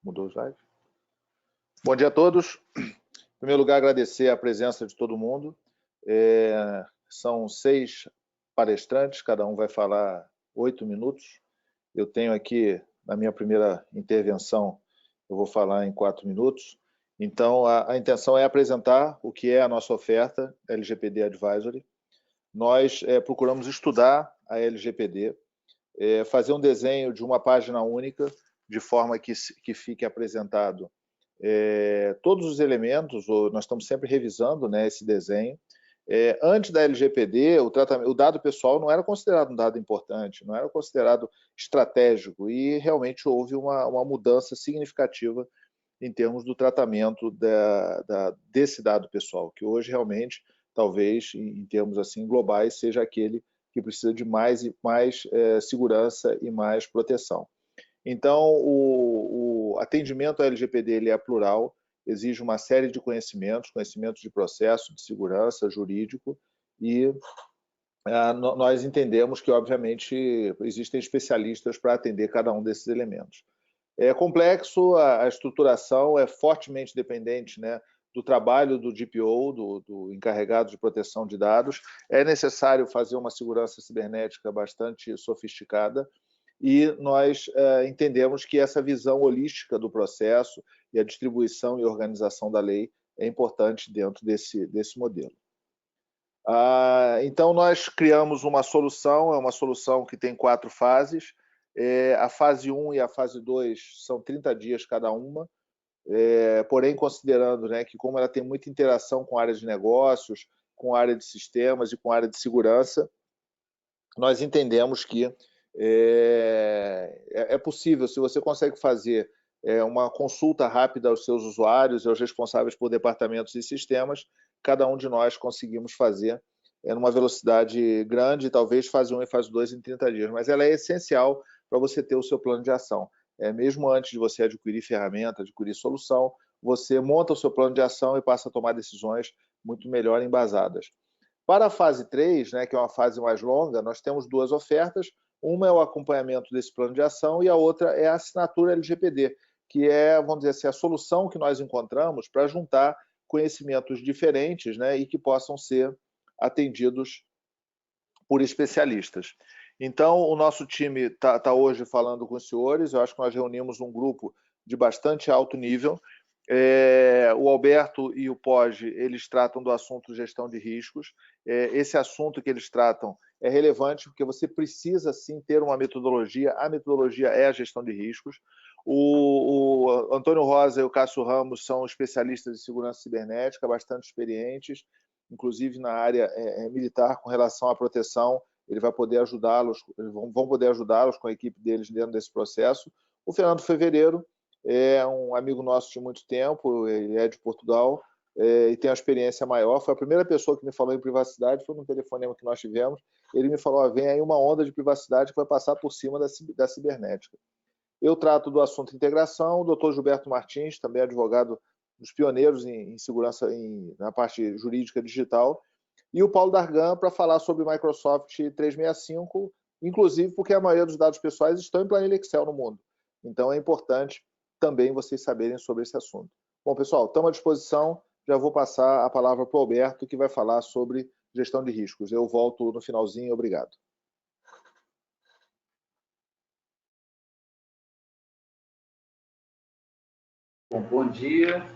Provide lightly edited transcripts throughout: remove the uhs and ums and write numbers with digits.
Mudou o slide? Bom dia a todos. Em primeiro lugar, agradecer a presença de todo mundo. São 6 palestrantes, cada um vai falar 8 minutos. Eu tenho aqui, na minha primeira intervenção, eu vou falar em 4 minutos. Então, a intenção é apresentar o que é a nossa oferta LGPD Advisory. Nós procuramos estudar a LGPD, fazer um desenho de uma página única, de forma que fique apresentado todos os elementos. Nós estamos sempre revisando, né, esse desenho. Antes da LGPD, o dado pessoal não era considerado um dado importante, não era considerado estratégico, e realmente houve uma mudança significativa em termos do tratamento desse dado pessoal, que hoje realmente, talvez, em termos assim globais, seja aquele que precisa de mais segurança e mais proteção. Então, o atendimento à LGPD ele é plural, exige uma série de conhecimentos de processo, de segurança, jurídico, e nós entendemos que, obviamente, existem especialistas para atender cada um desses elementos. É complexo, a estruturação é fortemente dependente, né, do trabalho do DPO, do encarregado de proteção de dados. É necessário fazer uma segurança cibernética bastante sofisticada, e nós entendemos que essa visão holística do processo e a distribuição e organização da lei é importante dentro desse modelo. Então, nós criamos uma solução, é uma solução que tem 4 fases. A fase 1 e a fase 2 são 30 dias cada uma, porém, considerando, né, que como ela tem muita interação com a área de negócios, com a área de sistemas e com a área de segurança, nós entendemos que é possível, se você consegue fazer uma consulta rápida aos seus usuários e aos responsáveis por departamentos e sistemas, cada um de nós conseguimos fazer numa velocidade grande, talvez fase 1 e fase 2 em 30 dias, mas ela é essencial para você ter o seu plano de ação. Mesmo antes de você adquirir ferramenta, adquirir solução, você monta o seu plano de ação e passa a tomar decisões muito melhor embasadas. Para a fase 3, né, que é uma fase mais longa, nós temos 2 ofertas. Uma é o acompanhamento desse plano de ação e a outra é a assinatura LGPD, que é, vamos dizer assim, a solução que nós encontramos para juntar conhecimentos diferentes, né, e que possam ser atendidos por especialistas. Então, o nosso time está hoje falando com os senhores. Eu acho que nós reunimos um grupo de bastante alto nível. O Alberto e o Poggi, eles tratam do assunto gestão de riscos. Esse assunto que eles tratam é relevante porque você precisa, sim, ter uma metodologia. A metodologia é a gestão de riscos. O Antônio Rosa e o Cássio Ramos são especialistas de segurança cibernética, bastante experientes, inclusive na área militar, com relação à proteção. Ele vai poder ajudá-los, vão poder ajudá-los com a equipe deles dentro desse processo. O Fernando Fevereiro é um amigo nosso de muito tempo, ele é de Portugal e tem uma experiência maior. Foi a primeira pessoa que me falou em privacidade, foi num telefonema que nós tivemos. Ele me falou, vem aí uma onda de privacidade que vai passar por cima da cibernética. Eu trato do assunto integração. O doutor Gilberto Martins, também advogado dos pioneiros em segurança na parte jurídica digital, e o Paulo Dargan para falar sobre Microsoft 365, inclusive porque a maioria dos dados pessoais estão em planilha Excel no mundo. Então é importante também vocês saberem sobre esse assunto. Bom, pessoal, estamos à disposição. Já vou passar a palavra para o Alberto, que vai falar sobre gestão de riscos. Eu volto no finalzinho. Obrigado. Bom dia.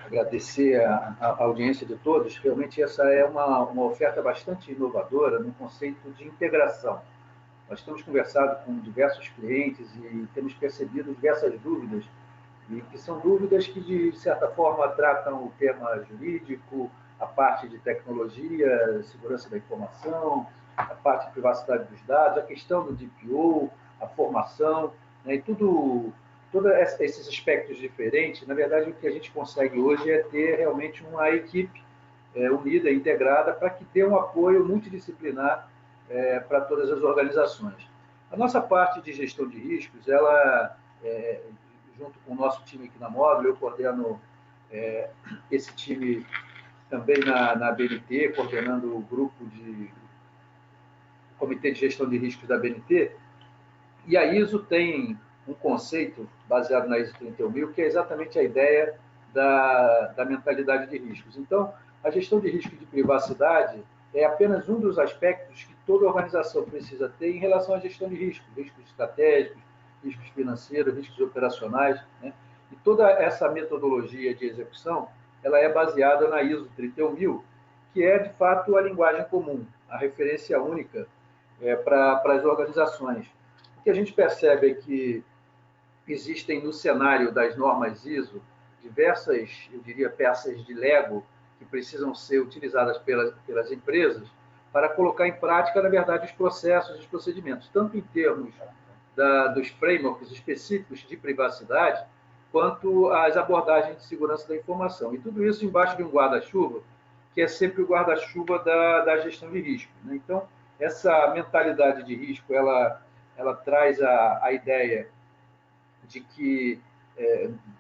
Agradecer a audiência de todos. Realmente essa é uma oferta bastante inovadora no conceito de integração. Nós temos conversado com diversos clientes e temos percebido diversas dúvidas, e que são dúvidas que, de certa forma, tratam o tema jurídico, a parte de tecnologia, segurança da informação, a parte de privacidade dos dados, a questão do DPO, a formação, né, e todos esses aspectos diferentes. Na verdade, o que a gente consegue hoje é ter realmente uma equipe unida, integrada, para que dê um apoio multidisciplinar para todas as organizações. A nossa parte de gestão de riscos, ela, junto com o nosso time aqui na Módulo, eu coordeno esse time também na BNT, coordenando o grupo de Comitê de Gestão de Riscos da BNT, e a ISO tem um conceito baseado na ISO 31000, que é exatamente a ideia da mentalidade de riscos. Então, a gestão de risco de privacidade é apenas um dos aspectos que toda organização precisa ter em relação à gestão de riscos, riscos estratégicos, riscos financeiros, riscos operacionais, né? E toda essa metodologia de execução, ela é baseada na ISO 31000, que é, de fato, a linguagem comum, a referência única para as organizações. O que a gente percebe é que existem no cenário das normas ISO diversas, eu diria, peças de Lego que precisam ser utilizadas pelas empresas para colocar em prática, na verdade, os processos e os procedimentos, tanto em termos dos frameworks específicos de privacidade, quanto as abordagens de segurança da informação. E tudo isso embaixo de um guarda-chuva, que é sempre o guarda-chuva da gestão de risco, né? Então, essa mentalidade de risco, ela traz a ideia de que,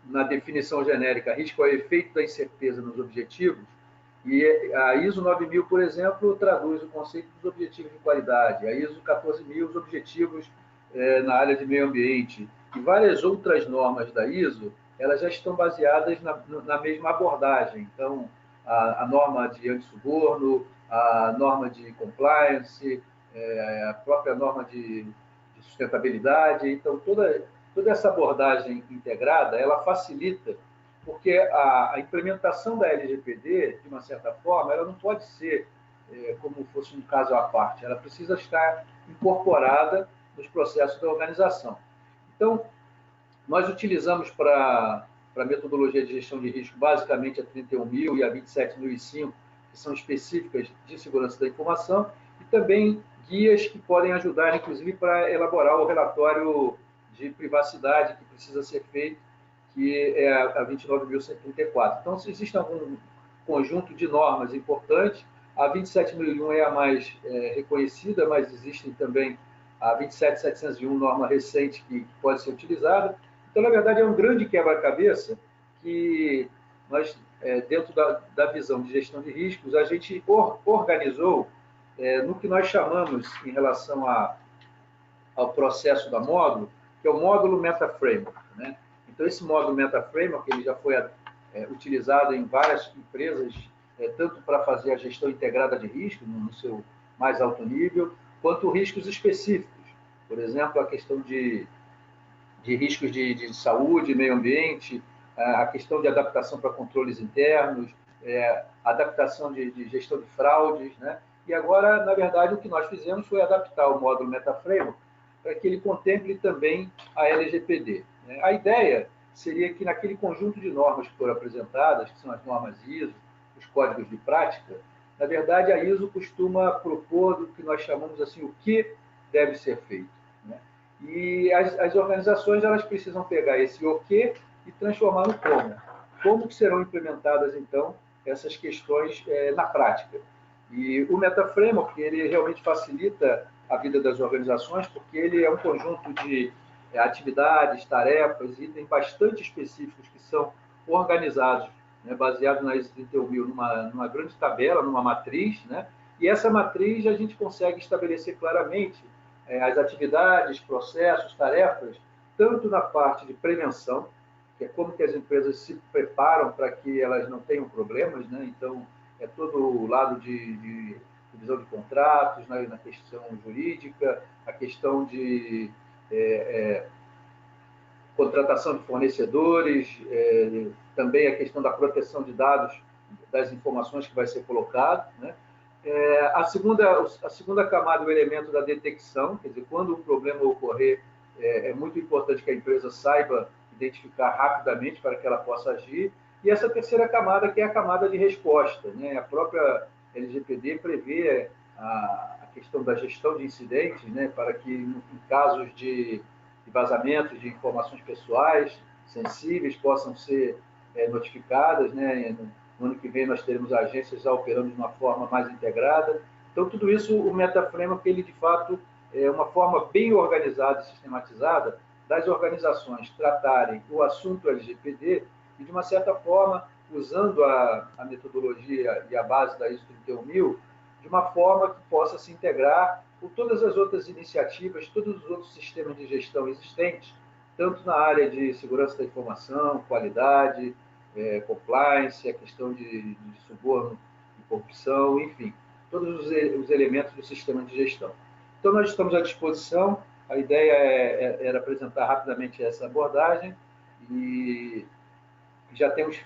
na definição genérica, risco é o efeito da incerteza nos objetivos, e a ISO 9000, por exemplo, traduz o conceito dos objetivos de qualidade, a ISO 14000, os objetivos na área de meio ambiente, e várias outras normas da ISO, elas já estão baseadas na mesma abordagem. Então, a norma de antissuborno, a norma de compliance, a própria norma de sustentabilidade. Então, toda essa abordagem integrada, ela facilita, porque a implementação da LGPD, de uma certa forma, ela não pode ser como fosse um caso à parte, ela precisa estar incorporada nos processos da organização. Então, nós utilizamos para a metodologia de gestão de risco, basicamente a 31000 e a 27005, que são específicas de segurança da informação, e também guias que podem ajudar, inclusive, para elaborar o relatório de privacidade que precisa ser feito, que é a 29134. Então, se existe algum conjunto de normas importantes, a 27001 é a mais reconhecida, mas existem também a 27701, norma recente que pode ser utilizada. Então, na verdade, é um grande quebra-cabeça que nós, dentro da visão de gestão de riscos, a gente organizou no que nós chamamos, em relação ao processo da módulo, que é o módulo Meta Framework, né? Então, esse módulo Meta Framework ele já foi utilizado em várias empresas, tanto para fazer a gestão integrada de risco, no seu mais alto nível, quanto riscos específicos. Por exemplo, a questão de riscos de saúde, meio ambiente, a questão de adaptação para controles internos, adaptação de gestão de fraudes, né? E agora, na verdade, o que nós fizemos foi adaptar o módulo MetaFramework para que ele contemple também a LGPD. A ideia seria que naquele conjunto de normas que foram apresentadas, que são as normas ISO, os códigos de prática, na verdade, a ISO costuma propor do que nós chamamos assim, o que deve ser feito, né? E as organizações elas precisam pegar esse o que e transformar no como. Como que serão implementadas, então, essas questões na prática? E o MetaFramework, ele realmente facilita a vida das organizações, porque ele é um conjunto de atividades, tarefas, itens bastante específicos que são organizados, né, baseado na ISO 31000, numa grande tabela, numa matriz, né? E essa matriz a gente consegue estabelecer claramente as atividades, processos, tarefas, tanto na parte de prevenção, que é como que as empresas se preparam para que elas não tenham problemas, né? Então, é todo o lado de revisão de contratos, né? Na questão jurídica, a questão de contratação de fornecedores, também a questão da proteção de dados, das informações que vai ser colocado, né? A segunda camada é o elemento da detecção, quer dizer, quando um problema ocorrer, é muito importante que a empresa saiba identificar rapidamente para que ela possa agir. E essa terceira camada, que é a camada de resposta, né? A própria LGPD prevê a questão da gestão de incidentes, né? Para que, em casos de vazamentos de informações pessoais sensíveis, possam ser notificadas, né? No ano que vem nós teremos agências já operando de uma forma mais integrada. Então, tudo isso, o MetaFramework, ele de fato é uma forma bem organizada e sistematizada das organizações tratarem o assunto LGPD e, de uma certa forma, usando a metodologia e a base da ISO 31000, de uma forma que possa se integrar com todas as outras iniciativas, todos os outros sistemas de gestão existentes, tanto na área de segurança da informação, qualidade, compliance, a questão de suborno e corrupção, enfim, todos os elementos do sistema de gestão. Então, nós estamos à disposição. A ideia era apresentar rapidamente essa abordagem e já temos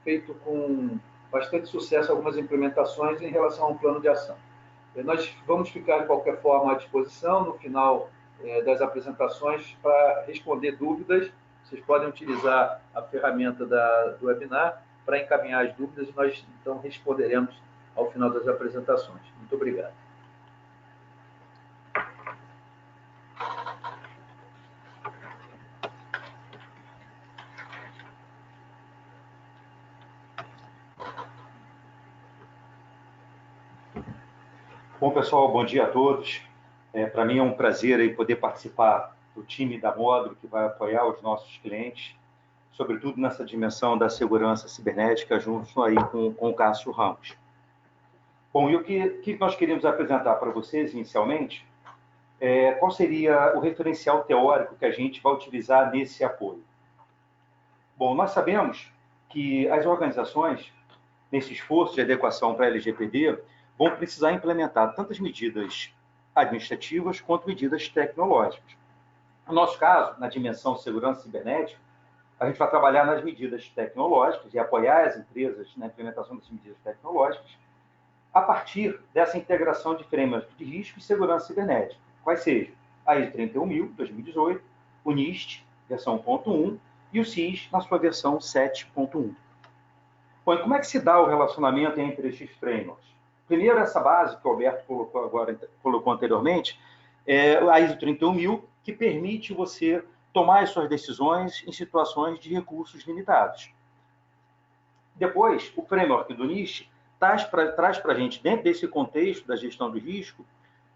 feito com bastante sucesso algumas implementações em relação ao plano de ação. Nós vamos ficar, de qualquer forma, à disposição no final das apresentações para responder dúvidas. Vocês podem utilizar a ferramenta do webinar para encaminhar as dúvidas e nós, então, responderemos ao final das apresentações. Muito obrigado. Bom, pessoal, bom dia a todos. Para mim é um prazer aí poder participar do time da Módulo, que vai apoiar os nossos clientes, sobretudo nessa dimensão da segurança cibernética, junto aí com o Cássio Ramos. Bom, e o que nós queríamos apresentar para vocês, inicialmente, qual seria o referencial teórico que a gente vai utilizar nesse apoio. Bom, nós sabemos que as organizações, nesse esforço de adequação para a LGPD, vão precisar implementar tantas medidas administrativas quanto medidas tecnológicas. No nosso caso, na dimensão segurança cibernética, a gente vai trabalhar nas medidas tecnológicas e apoiar as empresas na implementação das medidas tecnológicas a partir dessa integração de framework de risco e segurança cibernética, quais sejam a ISO 31000, 2018, o NIST, versão 1.1, e o CIS, na sua versão 7.1. Bom, e como é que se dá o relacionamento entre esses frameworks? Primeiro, essa base que o Alberto colocou anteriormente, é a ISO 31000, que permite você tomar as suas decisões em situações de recursos limitados. Depois, o framework do NIST traz para a gente, dentro desse contexto da gestão do risco,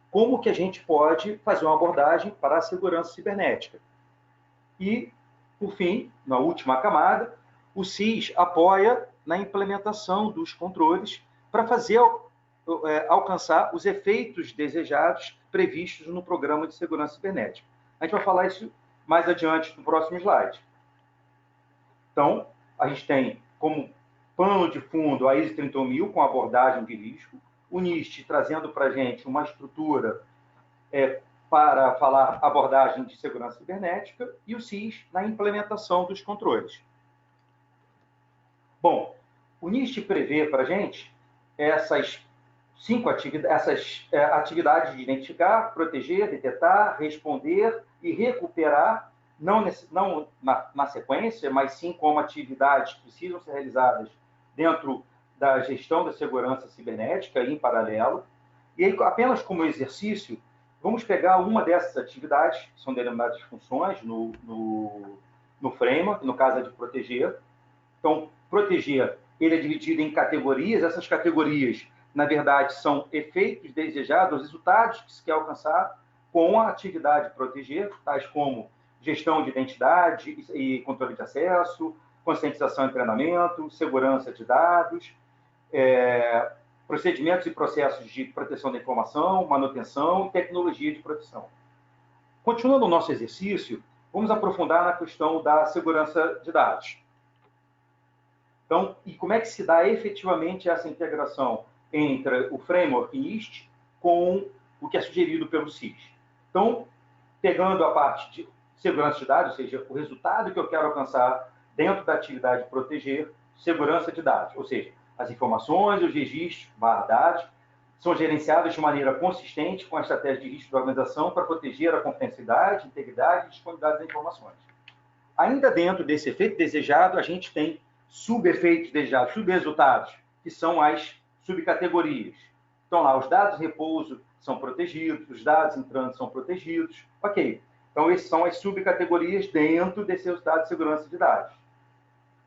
como que a gente pode fazer uma abordagem para a segurança cibernética. E, por fim, na última camada, o CIS apoia na implementação dos controles para fazer alcançar os efeitos desejados previstos no programa de segurança cibernética. A gente vai falar isso mais adiante no próximo slide. Então, a gente tem como pano de fundo a ISO 31000 com abordagem de risco, o NIST trazendo para a gente uma estrutura para falar abordagem de segurança cibernética e o CIS na implementação dos controles. Bom, o NIST prevê para a gente essas atividades de identificar, proteger, detectar, responder e recuperar, não na sequência, mas sim como atividades que precisam ser realizadas dentro da gestão da segurança cibernética em paralelo. E aí, apenas como exercício, vamos pegar uma dessas atividades, que são denominadas funções no framework, no caso é de proteger. Então, proteger, ele é dividido em categorias. Essas categorias, na verdade, são efeitos desejados, resultados que se quer alcançar com a atividade proteger, tais como gestão de identidade e controle de acesso, conscientização e treinamento, segurança de dados, procedimentos e processos de proteção da informação, manutenção e tecnologia de proteção. Continuando o nosso exercício, vamos aprofundar na questão da segurança de dados. Então, e como é que se dá efetivamente essa integração entre o framework NIST com o que é sugerido pelo CIS? Então, pegando a parte de segurança de dados, ou seja, o resultado que eu quero alcançar dentro da atividade de proteger, segurança de dados, ou seja, as informações, os registros, dados, são gerenciados de maneira consistente com a estratégia de risco da organização para proteger a confidencialidade, integridade e disponibilidade das informações. Ainda dentro desse efeito desejado, a gente tem subefeitos desejados, subresultados, que são as subcategorias. Então, lá, os dados de repouso são protegidos, os dados entrantes são protegidos. Ok. Então, essas são as subcategorias dentro desse resultado de segurança de dados.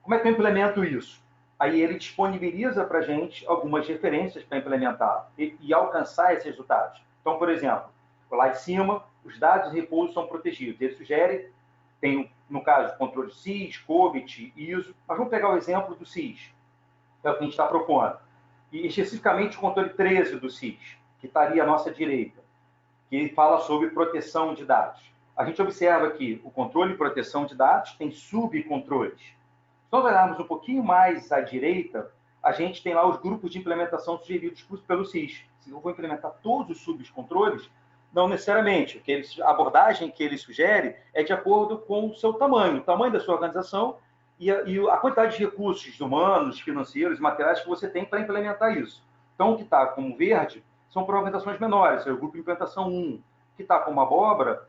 Como é que eu implemento isso? Aí ele disponibiliza para a gente algumas referências para implementar e alcançar esses resultados. Então, por exemplo, lá em cima, os dados de repouso são protegidos. Ele sugere, tem, no caso, controle CIS, COBIT, ISO. Mas vamos pegar o exemplo do CIS, que é o que a gente está propondo. E especificamente o controle 13 do CIS, que estaria à nossa direita, que fala sobre proteção de dados. a gente observa que o controle e proteção de dados tem subcontroles. Se nós olharmos um pouquinho mais à direita, a gente tem lá os grupos de implementação sugeridos pelo SIS. Se eu vou implementar todos os subcontroles, não necessariamente. A abordagem que ele sugere é de acordo com o seu tamanho, o tamanho da sua organização e a quantidade de recursos humanos, financeiros, materiais que você tem para implementar isso. Então, o que está como verde são para organizações menores, o grupo de implementação 1, que está com uma abóbora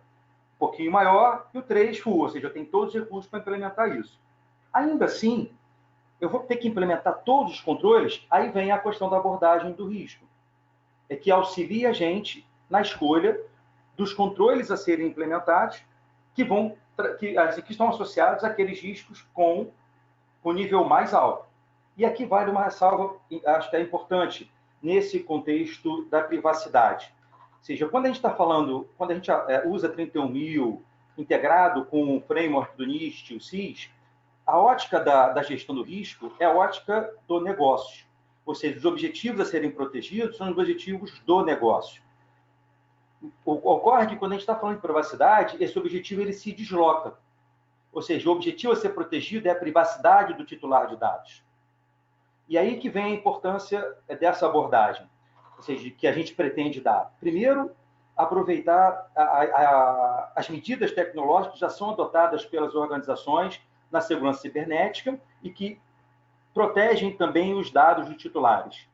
um pouquinho maior, e o 3 full, ou seja, eu tenho todos os recursos para implementar isso. Ainda assim, eu vou ter que implementar todos os controles, aí vem a questão da abordagem do risco, é que auxilia a gente na escolha dos controles a serem implementados que estão associados àqueles riscos com o nível mais alto. E aqui vale uma ressalva, acho que é importante, nesse contexto da privacidade. Ou seja, quando a gente está falando, quando a gente usa 31000 integrado com o framework do NIST, o SIS, a ótica da gestão do risco é a ótica do negócio. Ou seja, os objetivos a serem protegidos são os objetivos do negócio. Ocorre que quando a gente está falando de privacidade, esse objetivo ele se desloca. Ou seja, o objetivo a ser protegido é a privacidade do titular de dados. E aí que vem a importância dessa abordagem, ou seja, que a gente pretende dar. Primeiro, aproveitar as medidas tecnológicas que já são adotadas pelas organizações na segurança cibernética e que protegem também os dados dos titulares.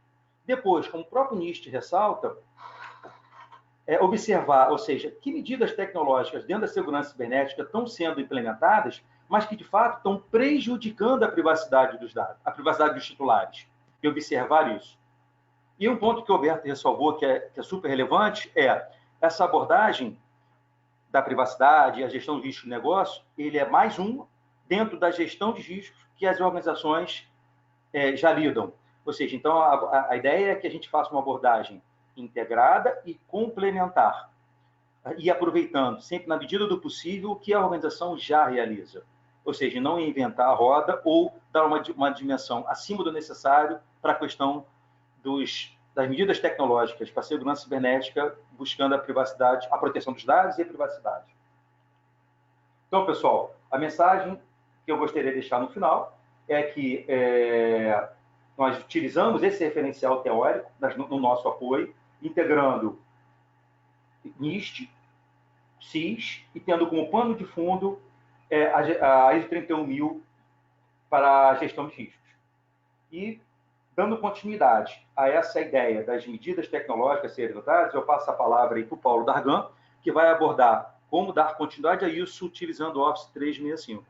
Depois, como o próprio NIST ressalta, observar, ou seja, que medidas tecnológicas dentro da segurança cibernética estão sendo implementadas, mas que, de fato, estão prejudicando a privacidade dos dados, a privacidade dos titulares, e observar isso. E um ponto que o Alberto ressalvou, que é super relevante, é essa abordagem da privacidade e a gestão de risco de negócio, ele é mais um dentro da gestão de riscos que as organizações já lidam. Ou seja, então, a ideia é que a gente faça uma abordagem integrada e complementar, e aproveitando, sempre na medida do possível, o que a organização já realiza. Ou seja, não inventar a roda ou dar uma dimensão acima do necessário para a questão das medidas tecnológicas para a segurança cibernética, buscando a privacidade, a proteção dos dados e a privacidade. Então, pessoal, a mensagem que eu gostaria de deixar no final é que nós utilizamos esse referencial teórico no nosso apoio, integrando NIST, SIS, e tendo como pano de fundo a ISO 31000 para a gestão de riscos. E, dando continuidade a essa ideia das medidas tecnológicas a serem adotadas, eu passo a palavra aí para o Paulo Dargan, que vai abordar como dar continuidade a isso utilizando o Office 365.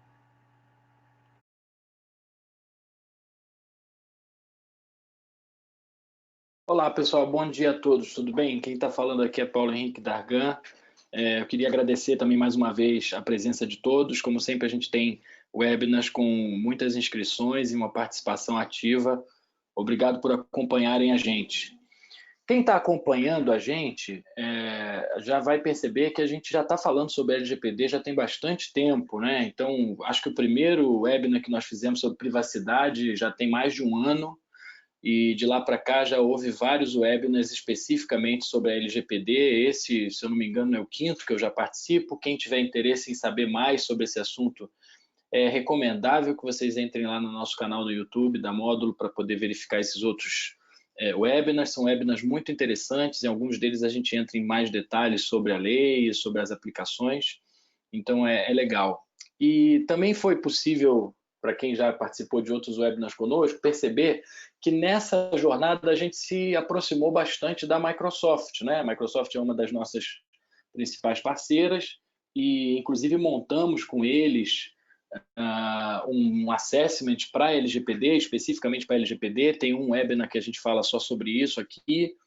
Olá, pessoal. Bom dia a todos. Tudo bem? Quem está falando aqui é Paulo Henrique Dargan. Eu queria agradecer também mais uma vez a presença de todos. Como sempre, a gente tem webinars com muitas inscrições e uma participação ativa. Obrigado por acompanharem a gente. Quem está acompanhando a gente já vai perceber que a gente já está falando sobre LGPD já tem bastante tempo, né? Então, acho que o primeiro webinar que nós fizemos sobre privacidade já tem mais de um ano. E de lá para cá já houve vários webinars especificamente sobre a LGPD. Esse, se eu não me engano, é o 5º que eu já participo. Quem tiver interesse em saber mais sobre esse assunto, é recomendável que vocês entrem lá no nosso canal no YouTube da Módulo para poder verificar esses outros webinars. São webinars muito interessantes, em alguns deles a gente entra em mais detalhes sobre a lei, sobre as aplicações, então é legal. E também foi possível, para quem já participou de outros webinars conosco, perceber que nessa jornada a gente se aproximou bastante da Microsoft, né? A Microsoft é uma das nossas principais parceiras e, inclusive, montamos com eles um assessment para LGPD, especificamente para LGPD. Tem um webinar que a gente fala só sobre isso aqui.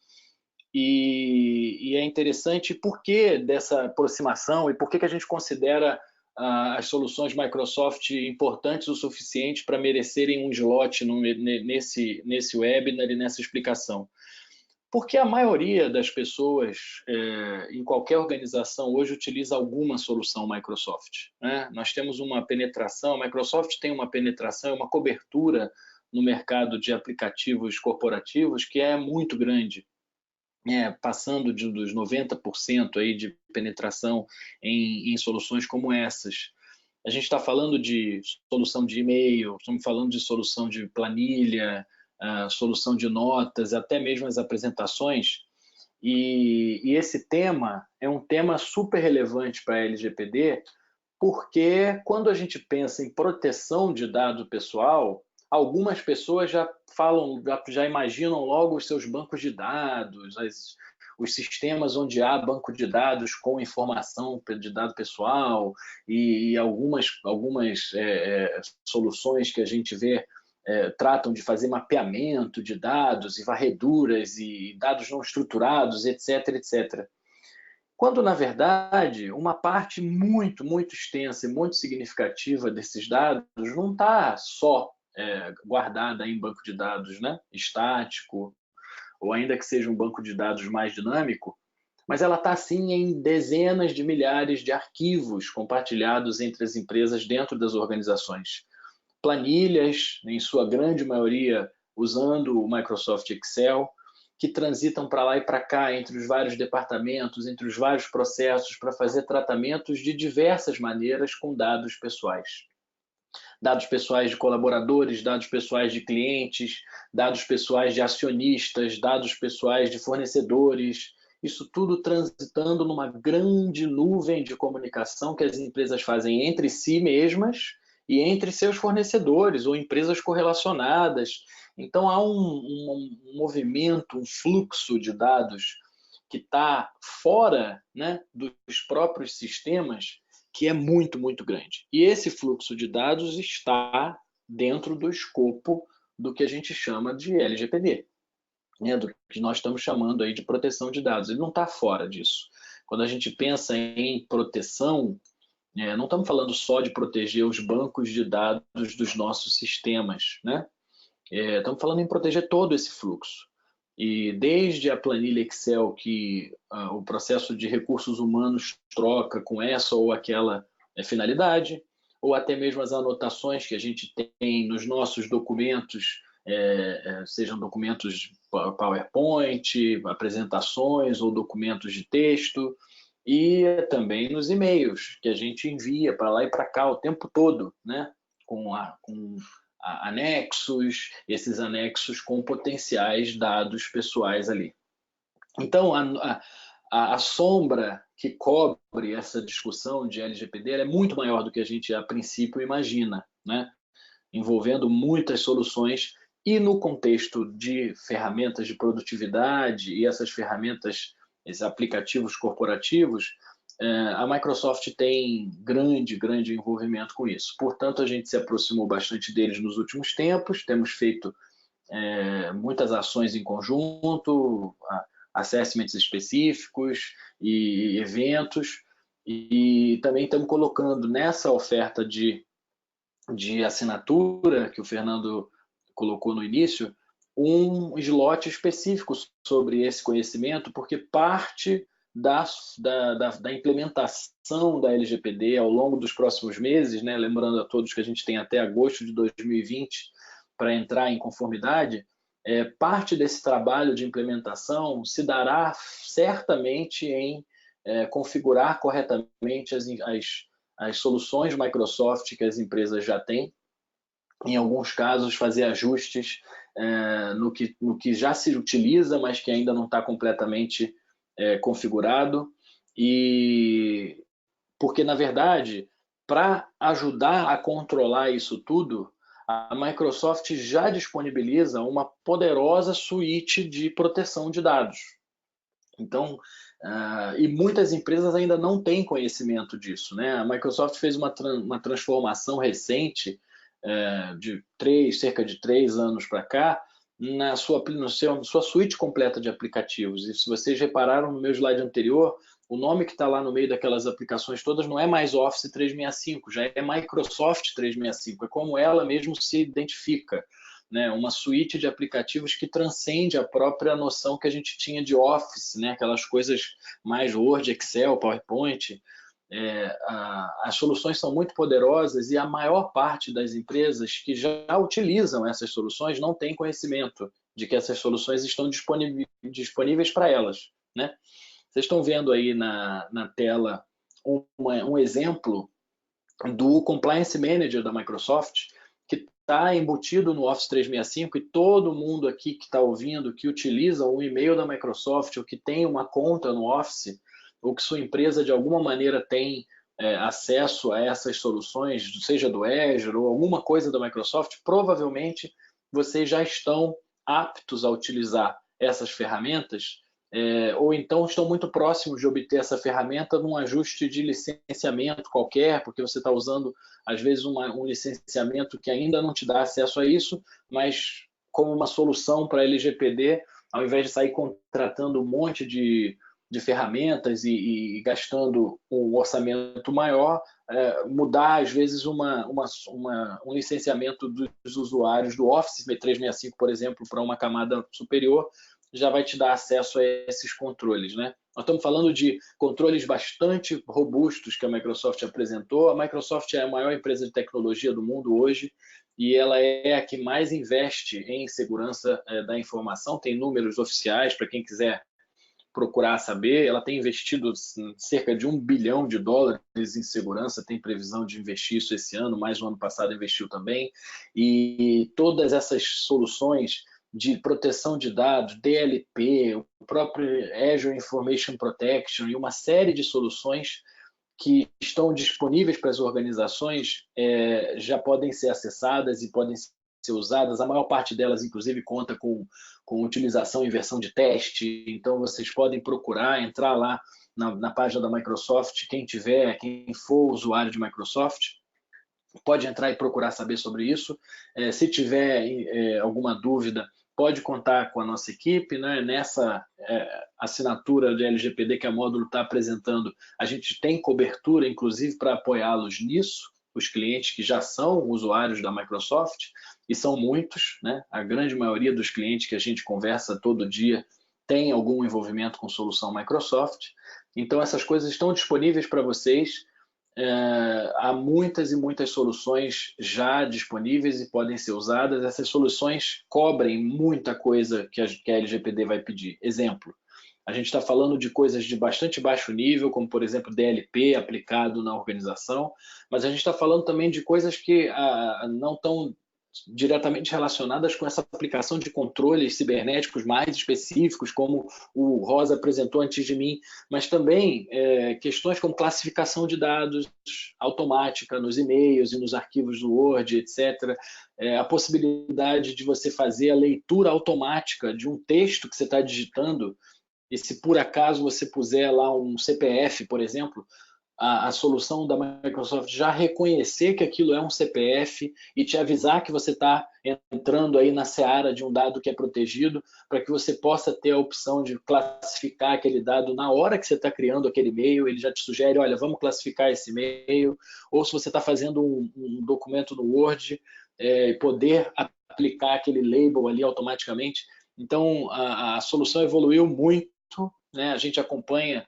E é interessante por que dessa aproximação e por que a gente considera as soluções Microsoft importantes o suficiente para merecerem um slot nesse webinar e nessa explicação. Porque a maioria das pessoas em qualquer organização hoje utiliza alguma solução Microsoft, né? Nós temos uma penetração, a Microsoft tem uma penetração, uma cobertura no mercado de aplicativos corporativos que é muito grande. passando dos 90% aí de penetração em soluções como essas. A gente está falando de solução de e-mail, estamos falando de solução de planilha, solução de notas, até mesmo as apresentações. E esse tema é um tema super relevante para a LGPD, porque quando a gente pensa em proteção de dado pessoal, algumas pessoas já falam, já imaginam logo os seus bancos de dados, os sistemas onde há banco de dados com informação de dado pessoal e algumas soluções que a gente vê tratam de fazer mapeamento de dados e varreduras e dados não estruturados, etc, etc. Quando, na verdade, uma parte muito, muito extensa e muito significativa desses dados não está só guardada em banco de dados, né, estático, ou ainda que seja um banco de dados mais dinâmico, mas ela está, sim, em dezenas de milhares de arquivos compartilhados entre as empresas dentro das organizações. Planilhas, em sua grande maioria, usando o Microsoft Excel, que transitam para lá e para cá entre os vários departamentos, entre os vários processos, para fazer tratamentos de diversas maneiras com dados pessoais. Dados pessoais de colaboradores, dados pessoais de clientes, dados pessoais de acionistas, dados pessoais de fornecedores, isso tudo transitando numa grande nuvem de comunicação que as empresas fazem entre si mesmas e entre seus fornecedores ou empresas correlacionadas. Então, há um movimento, um fluxo de dados que está fora, né, dos próprios sistemas, que é muito, muito grande. E esse fluxo de dados está dentro do escopo do que a gente chama de LGPD, né, do que nós estamos chamando aí de proteção de dados. Ele não está fora disso. Quando a gente pensa em proteção, não estamos falando só de proteger os bancos de dados dos nossos sistemas, né? Estamos falando em proteger todo esse fluxo. E desde a planilha Excel que o processo de recursos humanos troca com essa ou aquela finalidade, ou até mesmo as anotações que a gente tem nos nossos documentos, sejam documentos PowerPoint, apresentações ou documentos de texto, e também nos e-mails que a gente envia para lá e para cá o tempo todo, né? com anexos, esses anexos com potenciais dados pessoais ali. Então, a sombra que cobre essa discussão de LGPD é muito maior do que a gente a princípio imagina, né? Envolvendo muitas soluções e no contexto de ferramentas de produtividade e essas ferramentas, esses aplicativos corporativos, a Microsoft tem grande envolvimento com isso. Portanto, a gente se aproximou bastante deles nos últimos tempos, temos feito muitas ações em conjunto, assessments específicos e eventos, e também estamos colocando nessa oferta de assinatura que o Fernando colocou no início, um slot específico sobre esse conhecimento, porque parte da implementação da LGPD ao longo dos próximos meses, né? Lembrando a todos que a gente tem até agosto de 2020 para entrar em conformidade, parte desse trabalho de implementação se dará certamente em configurar corretamente as soluções Microsoft que as empresas já têm, em alguns casos fazer ajustes no que já se utiliza, mas que ainda não está completamente configurado, e porque, na verdade, para ajudar a controlar isso tudo, a Microsoft já disponibiliza uma poderosa suíte de proteção de dados. Então, e muitas empresas ainda não têm conhecimento disso, né? A Microsoft fez uma transformação recente de cerca de 3 anos para cá, na sua suíte completa de aplicativos. E se vocês repararam no meu slide anterior, o nome que está lá no meio daquelas aplicações todas não é mais Office 365, já é Microsoft 365, é como ela mesmo se identifica, né? Uma suíte de aplicativos que transcende a própria noção que a gente tinha de Office, né? Aquelas coisas mais Word, Excel, PowerPoint. As soluções são muito poderosas e a maior parte das empresas que já utilizam essas soluções não tem conhecimento de que essas soluções estão disponíveis para elas, né? Vocês estão vendo aí na tela um exemplo do Compliance Manager da Microsoft, que está embutido no Office 365, e todo mundo aqui que está ouvindo, que utiliza um e-mail da Microsoft, ou que tem uma conta no Office, ou que sua empresa de alguma maneira tem acesso a essas soluções, seja do Azure ou alguma coisa da Microsoft, provavelmente vocês já estão aptos a utilizar essas ferramentas, ou então estão muito próximos de obter essa ferramenta num ajuste de licenciamento qualquer, porque você está usando, às vezes, um licenciamento que ainda não te dá acesso a isso, mas como uma solução para LGPD, ao invés de sair contratando um monte de ferramentas e gastando um orçamento maior, mudar, às vezes, um licenciamento dos usuários do Office 365, por exemplo, para uma camada superior, já vai te dar acesso a esses controles, né? Nós estamos falando de controles bastante robustos que a Microsoft apresentou. A Microsoft é a maior empresa de tecnologia do mundo hoje e ela é a que mais investe em segurança da informação. Tem números oficiais para quem quiser procurar saber. Ela tem investido cerca de $1 bilhão em segurança, tem previsão de investir isso esse ano, mais no ano passado investiu também. E todas essas soluções de proteção de dados, DLP, o próprio Azure Information Protection e uma série de soluções que estão disponíveis para as organizações já podem ser acessadas e podem ser usadas. A maior parte delas, inclusive, conta com utilização em versão de teste. Então, vocês podem procurar, entrar lá na página da Microsoft. Quem for usuário de Microsoft, pode entrar e procurar saber sobre isso. Se tiver alguma dúvida, pode contar com a nossa equipe, né? Nessa assinatura de LGPD que a Módulo está apresentando, a gente tem cobertura, inclusive, para apoiá-los nisso, os clientes que já são usuários da Microsoft, e são muitos, né? A grande maioria dos clientes que a gente conversa todo dia tem algum envolvimento com solução Microsoft. Então, essas coisas estão disponíveis para vocês. Há muitas e muitas soluções já disponíveis e podem ser usadas. Essas soluções cobrem muita coisa que a LGPD vai pedir. Exemplo, a gente está falando de coisas de bastante baixo nível, como, por exemplo, DLP aplicado na organização, mas a gente está falando também de coisas que não estão diretamente relacionadas com essa aplicação de controles cibernéticos mais específicos, como o Rosa apresentou antes de mim, mas também questões como classificação de dados automática nos e-mails e nos arquivos do Word, etc. A possibilidade de você fazer a leitura automática de um texto que você está digitando, e se por acaso você puser lá um CPF, por exemplo, a solução da Microsoft já reconhecer que aquilo é um CPF e te avisar que você está entrando aí na seara de um dado que é protegido, para que você possa ter a opção de classificar aquele dado na hora que você está criando aquele e-mail. Ele já te sugere, olha, vamos classificar esse e-mail, ou se você está fazendo um documento no Word, poder aplicar aquele label ali automaticamente. Então, a solução evoluiu muito, né? A gente acompanha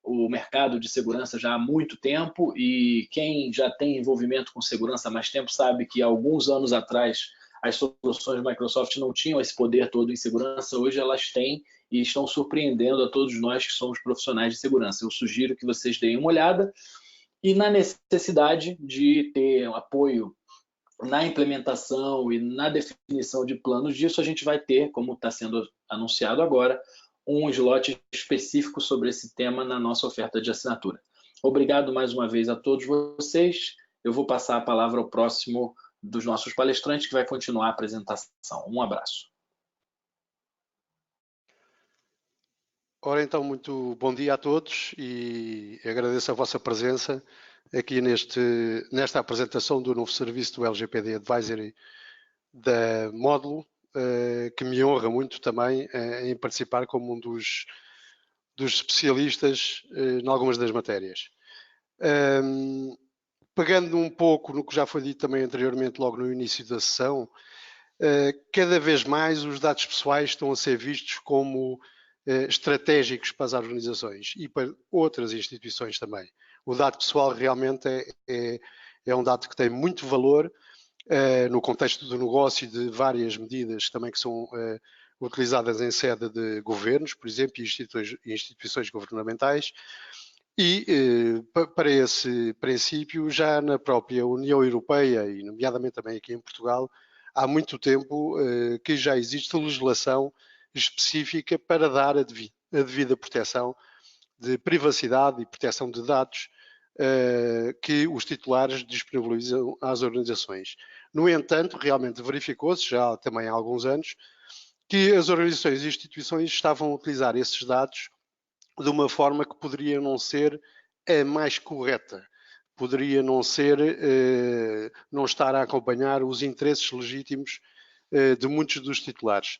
o mercado de segurança já há muito tempo, e quem já tem envolvimento com segurança há mais tempo sabe que alguns anos atrás as soluções da Microsoft não tinham esse poder todo em segurança. Hoje elas têm e estão surpreendendo a todos nós que somos profissionais de segurança. Eu sugiro que vocês deem uma olhada, e na necessidade de ter apoio na implementação e na definição de planos disso, a gente vai ter, como está sendo anunciado agora, um slot específico sobre esse tema na nossa oferta de assinatura. Obrigado mais uma vez a todos vocês. Eu vou passar a palavra ao próximo dos nossos palestrantes, que vai continuar a apresentação. Um abraço. Ora, então, muito bom dia a todos e agradeço a vossa presença aqui nesta apresentação do novo serviço do LGPD Advisory da Módulo, que me honra muito também em participar como um dos especialistas em algumas das matérias. Pegando um pouco no que já foi dito também anteriormente, logo no início da sessão, cada vez mais os dados pessoais estão a ser vistos como estratégicos para as organizações e para outras instituições também. O dado pessoal realmente é um dado que tem muito valor no contexto do negócio e de várias medidas também que são utilizadas em sede de governos, por exemplo, e instituições governamentais. E para esse princípio, já na própria União Europeia, e nomeadamente também aqui em Portugal, há muito tempo que já existe legislação específica para dar a devida proteção de privacidade e proteção de dados que os titulares disponibilizam às organizações. No entanto, realmente verificou-se, já também há alguns anos, que as organizações e instituições estavam a utilizar esses dados de uma forma que poderia não ser a mais correta, poderia não ser, não estar a acompanhar os interesses legítimos de muitos dos titulares.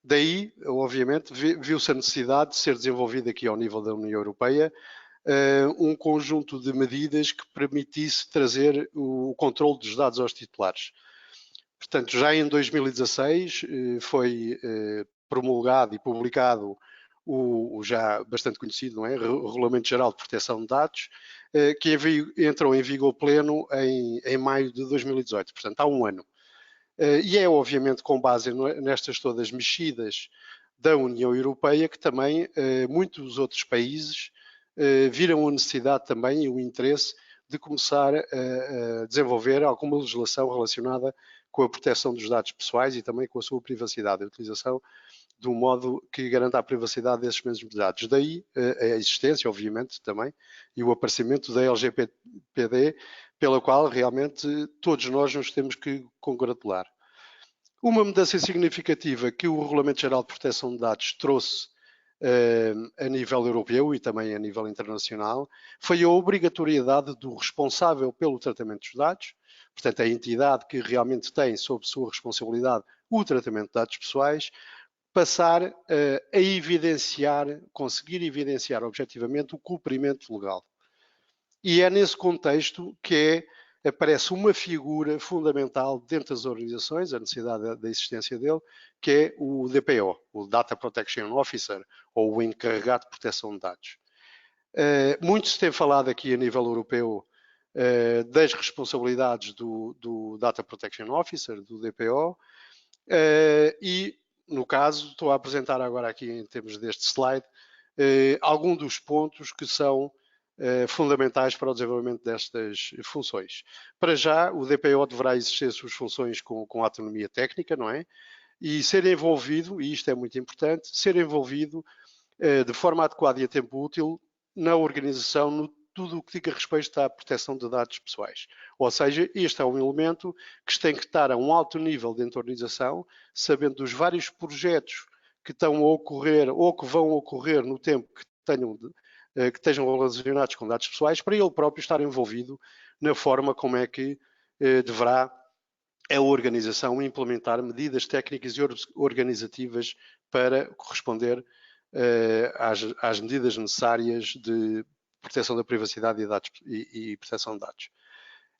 Daí, obviamente, viu-se a necessidade de ser desenvolvida aqui ao nível da União Europeia um conjunto de medidas que permitisse trazer o controle dos dados aos titulares. Portanto, já em 2016 foi promulgado e publicado o já bastante conhecido, não é? Regulamento Geral de Proteção de Dados, que entrou em vigor pleno em maio de 2018, portanto há um ano. E é obviamente com base nestas todas mexidas da União Europeia que também muitos outros países viram a necessidade também e o interesse de começar a desenvolver alguma legislação relacionada com a proteção dos dados pessoais e também com a sua privacidade, a utilização de um modo que garanta a privacidade desses mesmos dados. Daí a existência, obviamente, também, e o aparecimento da LGPD, pela qual realmente todos nós nos temos que congratular. Uma mudança significativa que o Regulamento Geral de Proteção de Dados trouxe a nível europeu e também a nível internacional foi a obrigatoriedade do responsável pelo tratamento dos dados, portanto a entidade que realmente tem sob sua responsabilidade o tratamento de dados pessoais, passar a evidenciar, conseguir evidenciar objetivamente o cumprimento legal. E é nesse contexto que aparece uma figura fundamental dentro das organizações, a necessidade da existência dele, que é o DPO, o Data Protection Officer, ou o encarregado de proteção de dados. Muito se tem falado aqui a nível europeu das responsabilidades do Data Protection Officer, do DPO, e no caso, estou a apresentar agora aqui em termos deste slide, alguns dos pontos que são fundamentais para o desenvolvimento destas funções. Para já, o DPO deverá exercer suas funções com autonomia técnica, não é? E ser envolvido, e isto é muito importante, ser envolvido de forma adequada e a tempo útil na organização, no tudo o que diga respeito à proteção de dados pessoais. Ou seja, este é um elemento que tem que estar a um alto nível dentro da organização, sabendo dos vários projetos que estão a ocorrer ou que vão ocorrer no tempo que estejam relacionados com dados pessoais, para ele próprio estar envolvido na forma como é que deverá a organização implementar medidas técnicas e organizativas para corresponder às medidas necessárias de proteção da privacidade e proteção de dados.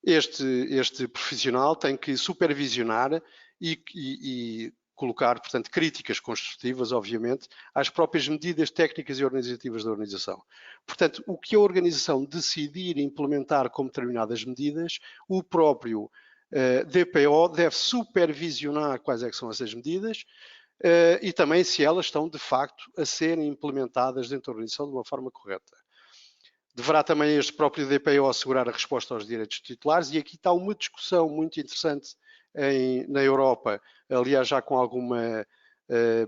Este profissional tem que supervisionar e colocar, portanto, críticas construtivas, obviamente, às próprias medidas técnicas e organizativas da organização. Portanto, o que a organização decidir implementar como determinadas medidas, o próprio DPO deve supervisionar quais é que são essas medidas e também se elas estão, de facto, a serem implementadas dentro da organização de uma forma correta. Deverá também este próprio DPO assegurar a resposta aos direitos titulares e aqui está uma discussão muito interessante na Europa, aliás já com alguma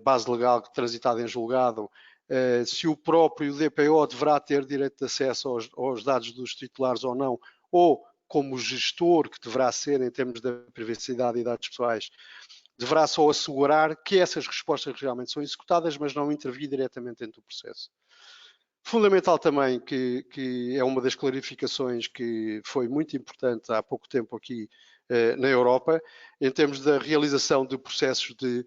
base legal transitada em julgado, se o próprio DPO deverá ter direito de acesso aos dados dos titulares ou não, ou como gestor que deverá ser em termos da privacidade e dados pessoais, deverá só assegurar que essas respostas realmente são executadas, mas não intervir diretamente dentro do processo. Fundamental também, que é uma das clarificações que foi muito importante há pouco tempo aqui na Europa, em termos da realização de processos de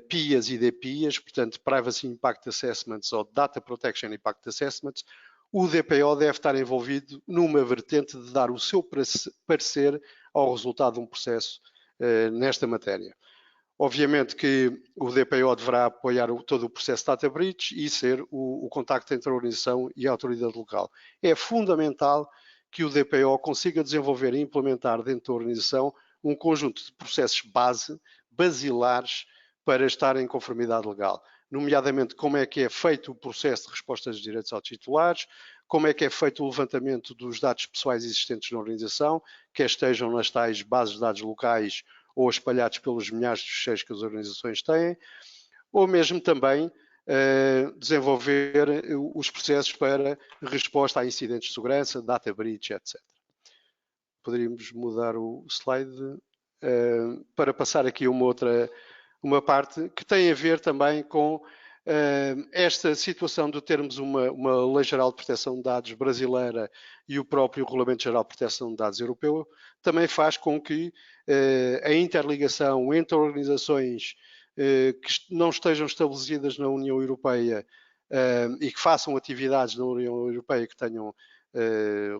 PIAs e DPIAs, portanto Privacy Impact Assessments ou Data Protection Impact Assessments, o DPO deve estar envolvido numa vertente de dar o seu parecer ao resultado de um processo nesta matéria. Obviamente que o DPO deverá apoiar todo o processo de data breach e ser o contacto entre a organização e a autoridade local. É fundamental que o DPO consiga desenvolver e implementar dentro da organização um conjunto de processos basilares para estar em conformidade legal, nomeadamente como é que é feito o processo de resposta dos direitos aos titulares, como é que é feito o levantamento dos dados pessoais existentes na organização, quer estejam nas tais bases de dados locais ou espalhados pelos milhares de ficheiros que as organizações têm, ou mesmo também desenvolver os processos para resposta a incidentes de segurança, data breach, etc. Poderíamos mudar o slide para passar aqui uma parte que tem a ver também com esta situação de termos uma Lei Geral de Proteção de Dados brasileira e o próprio Regulamento Geral de Proteção de Dados europeu, também faz com que a interligação entre organizações que não estejam estabelecidas na União Europeia e que façam atividades na União Europeia que tenham